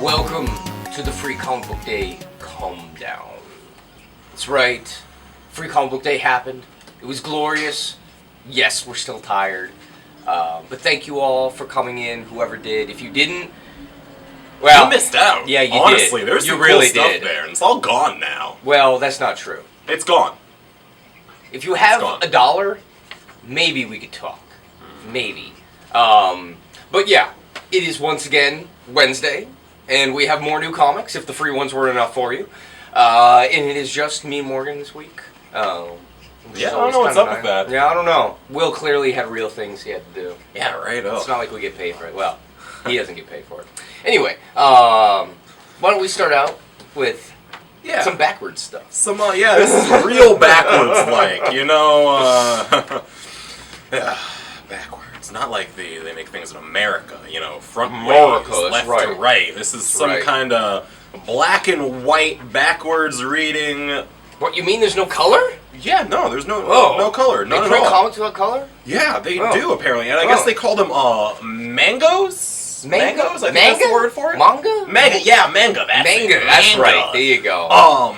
Welcome to the Free Comic Book Day comedown. That's right, Free Comic Book Day happened. It was glorious. Yes, we're still tired. But thank you all for coming in, whoever did. If you didn't, well... You missed out. Yeah, you Honestly, did. there's you some really cool stuff did. there, and it's all gone now. Well, that's not true. It's gone. If you have $1, maybe we could talk. Maybe. But yeah, it is once again Wednesday, and we have more new comics, if the free ones weren't enough for you. And it is just me and Morgan this week. Yeah, I don't know what's up with that. Yeah, I don't know. Will clearly had real things he had to do. Yeah, right. It's not like we get paid for it. Well, he doesn't get paid for it. Anyway, why don't we start out with some backwards stuff? This is real backwards, like, you know, backwards. Not like they make things in America, you know, front ways, left to right. This is some kind of black and white backwards reading. What, you mean there's no color? Yeah, no, there's no color. None they at print all. comics without color? Yeah, they do, apparently. And I guess they call them mangoes? Mangoes? I think that's the word for it. Manga? Manga, yeah, manga. That's right. There you go.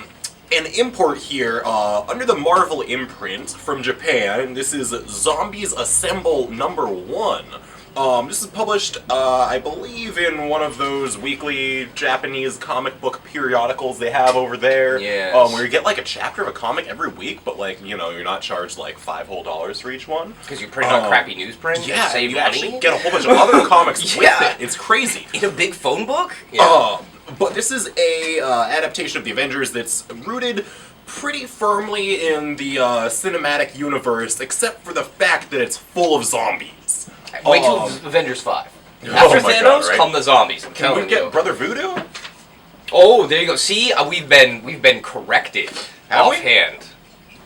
An import here, under the Marvel imprint from Japan. This is Zombies Assemble #1. This is published, I believe, in one of those weekly Japanese comic book periodicals they have over there. Yes. Where you get like a chapter of a comic every week, but like, you know, you're not charged like $5 whole for each one. Because you print on crappy newsprint? Yeah, save you money? actually get a whole bunch of other comics with it. It's crazy. In a big phone book? Yeah. But this is a adaptation of the Avengers that's rooted pretty firmly in the cinematic universe, except for the fact that it's full of zombies. Wait till Avengers 5. After Thanos, come the zombies. Can we get Brother Voodoo? Oh, there you go. See, we've been corrected offhand. Really?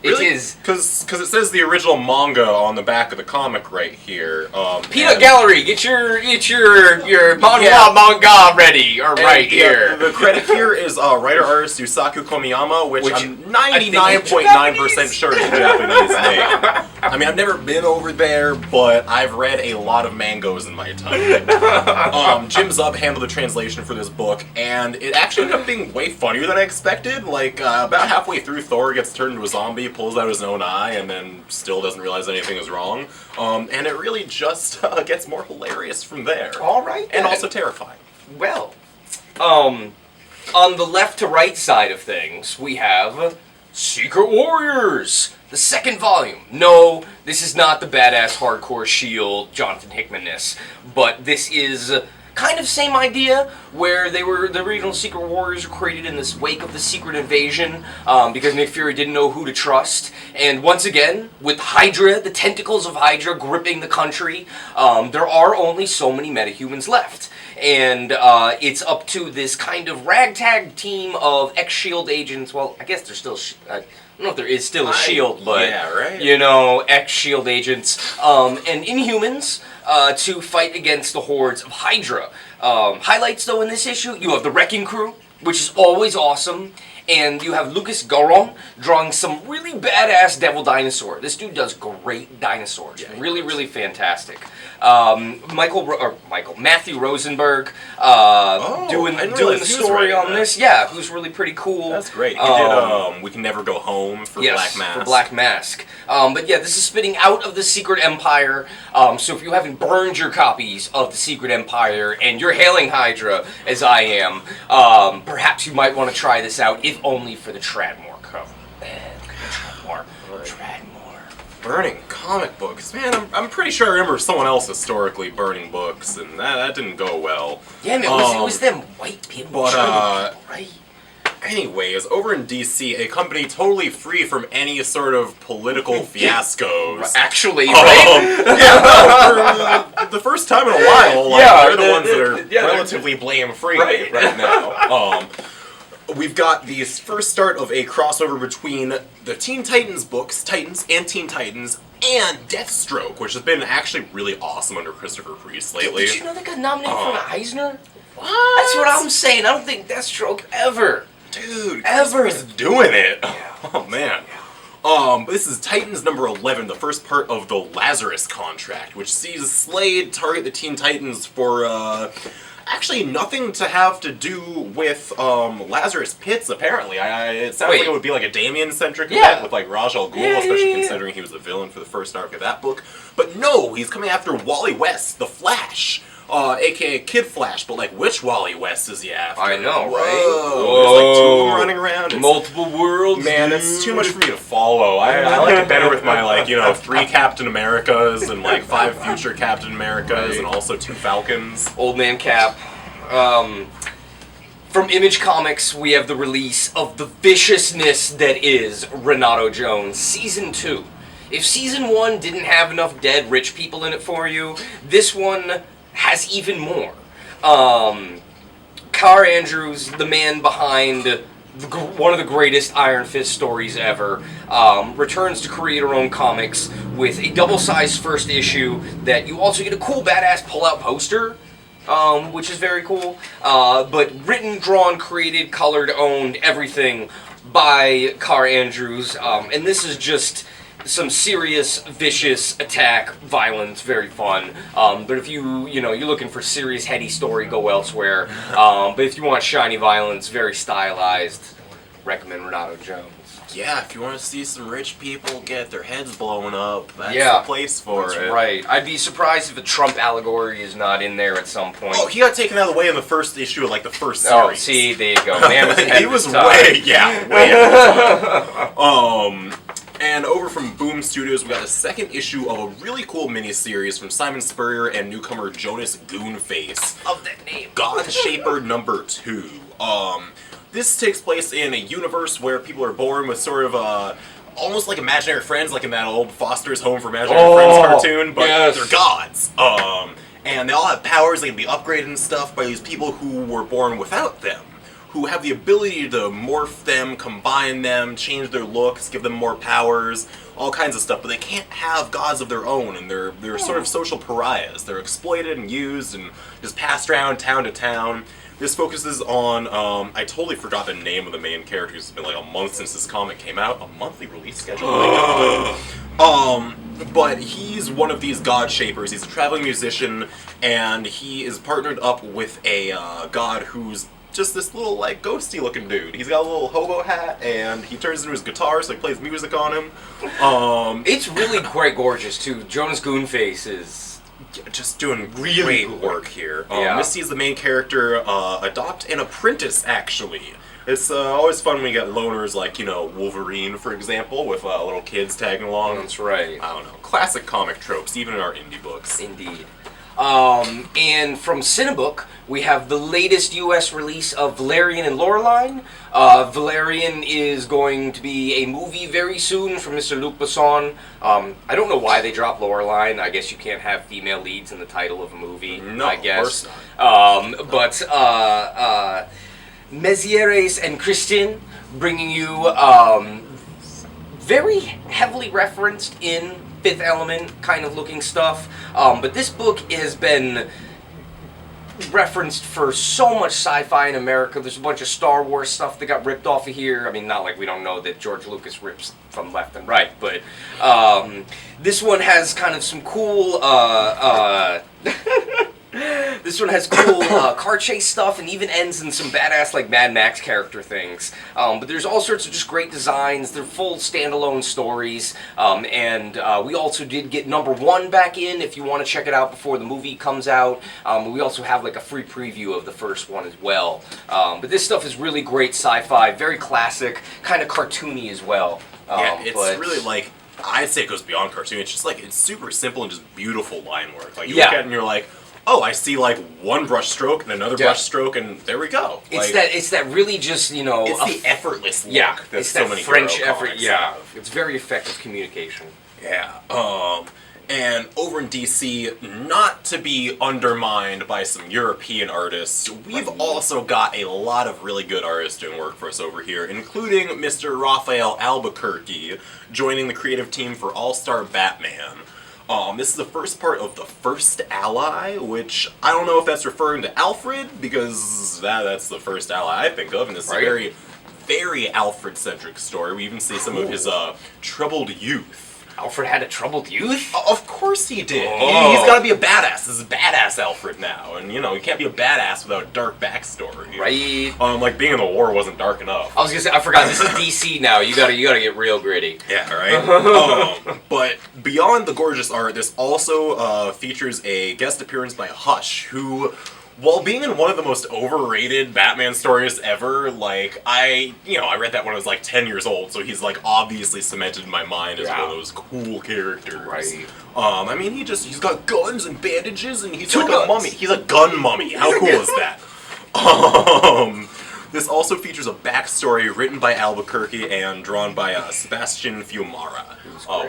It is because it says the original manga on the back of the comic right here. Peanut Gallery, get your manga ready here. The credit here is writer artist Yusaku Komiyama, which I'm 99.9% sure is a Japanese name. I mean, I've never been over there, but I've read a lot of mangoes in my time. Jim Zub handled the translation for this book, and it actually ended up being way funnier than I expected. Like, about halfway through, Thor gets turned into a zombie, pulls out his own eye, and then still doesn't realize anything is wrong. And it really just gets more hilarious from there. All right, and also terrifying. Well, on the left to right side of things, we have Secret Warriors, the second volume. No, this is not the badass hardcore Shield Jonathan Hickman-ness, but this is kind of same idea, where the original Secret Warriors were created in this wake of the Secret Invasion, because Nick Fury didn't know who to trust. And once again, with Hydra, the tentacles of Hydra gripping the country, there are only so many metahumans left. And it's up to this kind of ragtag team of ex-SHIELD agents. Well, I guess there's still... I don't know if there is still a SHIELD, but, you know, ex-SHIELD agents, and Inhumans, to fight against the hordes of Hydra. Highlights, though, in this issue, you have the Wrecking Crew, which is always awesome, and you have Lucas Garon drawing some really badass devil dinosaur. This dude does great dinosaurs. Yeah, really, really fantastic. Matthew Rosenberg doing the story on this. Yeah, who's really pretty cool. That's great. He did We Can Never Go Home for Black Mask. For Black Mask. But yeah, this is spitting out of the Secret Empire. So if you haven't burned your copies of the Secret Empire and you're hailing Hydra, as I am, perhaps you might want to try this out, if only for the Tradmore cover. Tradmore. Burning comic books. Man, I'm pretty sure I remember someone else historically burning books, and that didn't go well. Yeah, man, it was them white people. But, right? Anyways, over in DC, a company totally free from any sort of political fiascos. Actually, right? For the first time in a while, they're the ones that are relatively blame-free right now. We've got the first start of a crossover between the Teen Titans books, Titans and Teen Titans, and Deathstroke, which has been actually really awesome under Christopher Priest lately. Did you know they got nominated for an Eisner? What? That's what I'm saying. I don't think Deathstroke ever. Dude, ever is doing it. Yeah. Oh, man. But this is Titans number 11, the first part of the Lazarus contract, which sees Slade target the Teen Titans for, Actually, nothing to have to do with Lazarus Pits, apparently. It sounds like it would be like a Damien-centric event with like Raj Al Ghul, especially considering he was the villain for the first arc of that book. But no, he's coming after Wally West, the Flash. A.k.a. Kid Flash, but like, which Wally West is he after? I know, Whoa. right? There's like 2 of them running around. Multiple worlds. Man, it's too much for me to follow. I like it better with my, like, 3 Captain Americas and like 5 future Captain Americas and also 2 Falcons. Old Man Cap. From Image Comics, we have the release of the viciousness that is Renato Jones, Season 2. If Season 1 didn't have enough dead rich people in it for you, this one has even more. Carr Andrews, the man behind one of the greatest Iron Fist stories ever, returns to creator-owned comics with a double-sized first issue that you also get a cool, badass pull-out poster, which is very cool. But written, drawn, created, colored, owned, everything by Carr Andrews. And this is just some serious, vicious attack, violence, very fun. But if you're looking for serious, heady story, go elsewhere. But if you want shiny violence, very stylized, recommend Renato Jones. Yeah, if you want to see some rich people get their heads blown up, that's the place for it. That's right. I'd be surprised if a Trump allegory is not in there at some point. Oh, he got taken out of the way in the first issue of like the first series. Oh, see, there you go. Man was ahead he of was his time. way ahead of time. And over from Boom Studios, we got the second issue of a really cool miniseries from Simon Spurrier and newcomer Jonas Goonface. Love that name. God Shaper number 2. This takes place in a universe where people are born with sort of almost like imaginary friends, like in that old Foster's Home for Imaginary Friends cartoon, but they're gods. And they all have powers, they can be upgraded and stuff by these people who were born without them, who have the ability to morph them, combine them, change their looks, give them more powers, all kinds of stuff, but they can't have gods of their own, and they're sort of social pariahs. They're exploited and used and just passed around town to town. This focuses on, I totally forgot the name of the main character. It's been like a month since this comic came out. A monthly release schedule? Oh my god. But he's one of these god shapers. He's a traveling musician, and he is partnered up with a god who's just this little, like, ghosty looking dude. He's got a little hobo hat, and he turns into his guitar, so he plays music on him. It's really quite gorgeous, too. Jonas Goonface is just doing really great work here. Misty is the main character. Adopt an apprentice, actually. It's always fun when you get loners like, Wolverine, for example, with little kids tagging along. That's right. I don't know. Classic comic tropes, even in our indie books. Indeed. And from Cinebook, we have the latest U.S. release of Valerian and Laureline. Valerian is going to be a movie very soon from Mr. Luc Besson. I don't know why they dropped Laureline. I guess you can't have female leads in the title of a movie, no, I guess. Of course not. But Mézières and Christine bringing you very heavily referenced in Fifth Element kind of looking stuff, but this book has been referenced for so much sci-fi in America. There's a bunch of Star Wars stuff that got ripped off of here. I mean, not like we don't know that George Lucas rips from left and right, but this one has kind of some cool this one has cool car chase stuff and even ends in some badass like Mad Max character things. But there's all sorts of just great designs. They're full standalone stories. And we also did get number 1 back in if you want to check it out before the movie comes out. We also have like a free preview of the first one as well. But this stuff is really great sci-fi, very classic, kind of cartoony as well. Yeah, it's really like, I'd say it goes beyond cartoon. It's just like, it's super simple and just beautiful line work. Like you look at it and you're like, oh, I see like one brush stroke and another brush stroke, and there we go. It's that really just, it's the effortless look that it's so that many French effort. have. It's very effective communication. Yeah. And over in DC, not to be undermined by some European artists, we've also got a lot of really good artists doing work for us over here, including Mr. Raphael Albuquerque joining the creative team for All-Star Batman. This is the first part of the First Ally, which I don't know if that's referring to Alfred, because that's the first ally I think of, and it's a very, very Alfred-centric story. We even see some of his troubled youth. Alfred had a troubled youth? Of course he did. Oh. He's got to be a badass. This is badass Alfred now, and you can't be a badass without a dark backstory. Right. Like being in the war wasn't dark enough. I was gonna say, I forgot, this is DC now. You gotta get real gritty. Yeah, right? But beyond the gorgeous art, this also features a guest appearance by Hush, who, while being in one of the most overrated Batman stories ever, like, I read that when I was like 10 years old, so he's like obviously cemented in my mind as one of those cool characters. Right. I mean, he's got guns and bandages, and he's Two like guns. a mummy. He's a gun mummy. How cool is that? This also features a backstory written by Albuquerque and drawn by Sebastian Fiumara,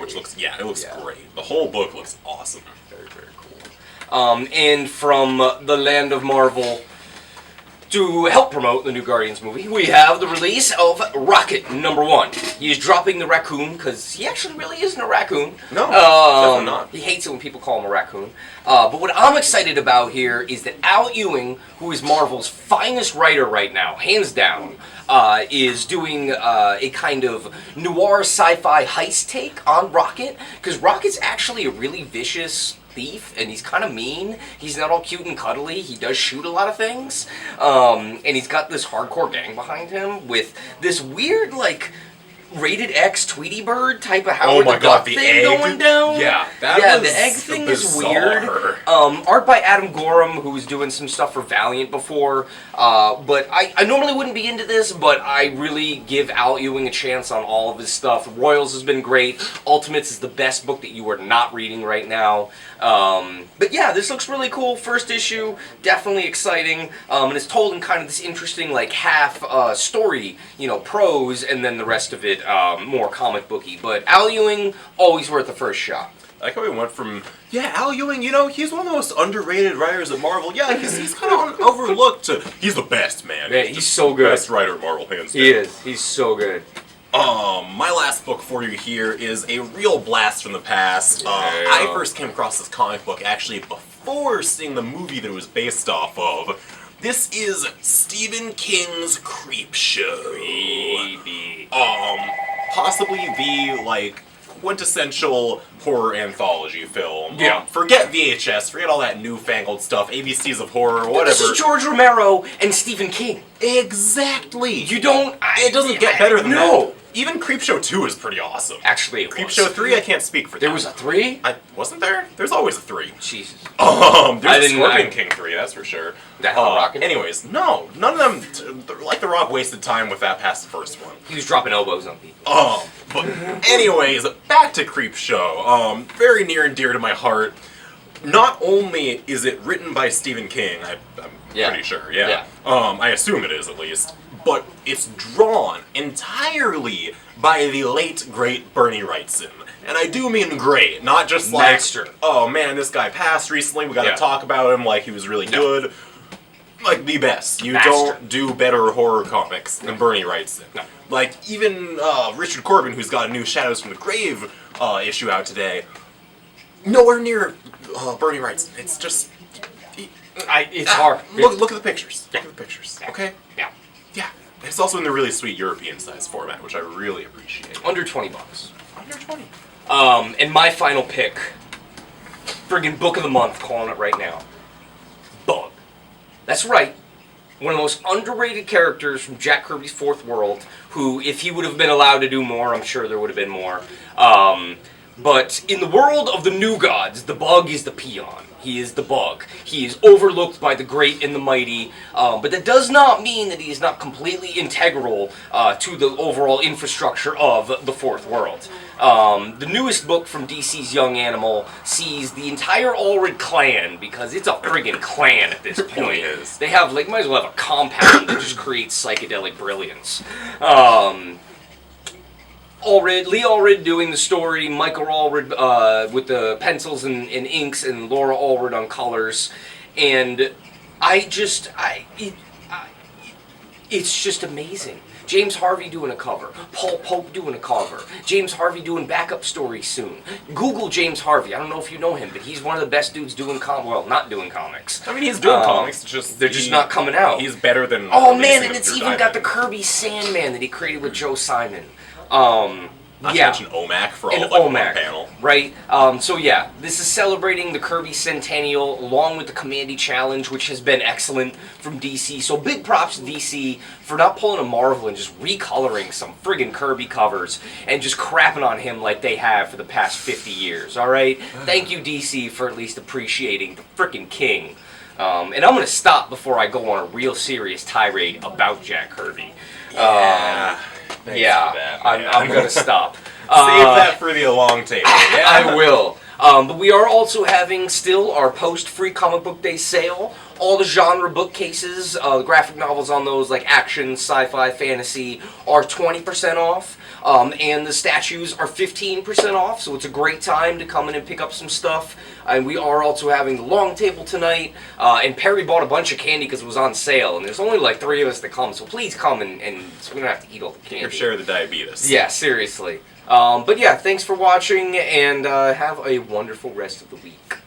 which looks great. The whole book looks awesome. Very, very cool. And from the land of Marvel, to help promote the new Guardians movie, we have the release of Rocket #1. He is dropping the raccoon, because he actually really isn't a raccoon. No, definitely not. He hates it when people call him a raccoon. But what I'm excited about here is that Al Ewing, who is Marvel's finest writer right now, hands down, is doing a kind of noir sci-fi heist take on Rocket, because Rocket's actually a really vicious thief, and he's kind of mean. He's not all cute and cuddly. He does shoot a lot of things. And he's got this hardcore gang behind him with this weird, like, rated X Tweety Bird type of Howard the Duck the thing egg going down. Yeah, the egg thing is weird. Art by Adam Gorham, who's doing some stuff for Valiant before. But I normally wouldn't be into this, but I really give Al Ewing a chance on all of his stuff. Royals has been great. Ultimates is the best book that you are not reading right now. But yeah, this looks really cool. First issue, definitely exciting. And it's told in kind of this interesting, like, half story, prose, and then the rest of it more comic booky. But Al Ewing, always worth the first shot. I like how we went from, Al Ewing, he's one of the most underrated writers at Marvel. Yeah, he's kind of overlooked to, he's the best, man. Yeah, he's so good. Best writer at Marvel, hands down. He is. He's so good. My last book for you here is a real blast from the past. I first came across this comic book actually before seeing the movie that it was based off of. This is Stephen King's Creepshow. Creepy. Possibly the, like, quintessential horror anthology film. Yeah. Forget VHS, forget all that newfangled stuff, ABCs of horror, whatever. This is George Romero and Stephen King. Exactly. You don't... It doesn't get better than that. Even Creepshow 2 is pretty awesome. Actually, it was. Creepshow 3, I can't speak for that. There was a 3? Wasn't there? There's always a 3. Jesus. There's a Scorpion King 3, that's for sure. That rocket? Anyways, no. None of them, like The Rock, wasted time with that past the first one. He was dropping elbows on people. But anyways, back to Creepshow. Very near and dear to my heart. Not only is it written by Stephen King, I'm pretty sure, I assume it is at least, but it's drawn entirely by the late, great Bernie Wrightson. And I do mean great, not just like, Master. Oh man, this guy passed recently, we gotta talk about him like he was really good. Like, the best. You don't do better horror comics than Bernie Wrightson. No. Like, even Richard Corbin, who's got a new Shadows from the Grave issue out today, nowhere near Bernie Wrightson. It's just... It's hard. Look at the pictures. Yeah. Look at the pictures. Yeah. Okay? Yeah. Yeah. It's also in the really sweet European size format, which I really appreciate. Under $20. Under 20. And my final pick, friggin' book of the month, calling it right now. Bug. That's right. One of the most underrated characters from Jack Kirby's Fourth World, who, if he would have been allowed to do more, I'm sure there would have been more. But in the world of the New Gods, the Bug is the peon. He is the Bug. He is overlooked by the great and the mighty, but that does not mean that he is not completely integral to the overall infrastructure of the Fourth World. The newest book from DC's Young Animal sees the entire Allred clan, because it's a friggin' clan at this point. They have, like, might as well have a compound that just creates psychedelic brilliance. Lee Allred doing the story, Michael Allred with the pencils and inks, and Laura Allred on colors, and it's just amazing. James Harvey doing a cover, Paul Pope doing a cover, James Harvey doing backup stories soon. Google James Harvey. I don't know if you know him, but he's one of the best dudes doing not doing comics. I mean, he's doing comics, they're just not coming out. He's better than... Oh man, and it's even got the Kirby Sandman that he created with Joe Simon. Not to mention OMAC for all an of like, one OMAC, panel. right? So yeah, this is celebrating the Kirby Centennial along with the Commandy Challenge, which has been excellent from DC. So big props to DC for not pulling a Marvel and just recoloring some friggin' Kirby covers and just crapping on him like they have for the past 50 years, alright? Thank you, DC, for at least appreciating the frickin' king. And I'm going to stop before I go on a real serious tirade about Jack Kirby. I'm going to stop. Save that for the long table. Yeah, I will. But we are also having still our post-free comic book day sale. All the genre bookcases, the graphic novels on those like action, sci-fi, fantasy are 20% off. And the statues are 15% off, so it's a great time to come in and pick up some stuff. And we are also having the long table tonight. And Perry bought a bunch of candy because it was on sale, and there's only like 3 of us that come, so please come and so we don't have to eat all the candy. Your share of the diabetes. Yeah, seriously. But yeah, thanks for watching, and have a wonderful rest of the week.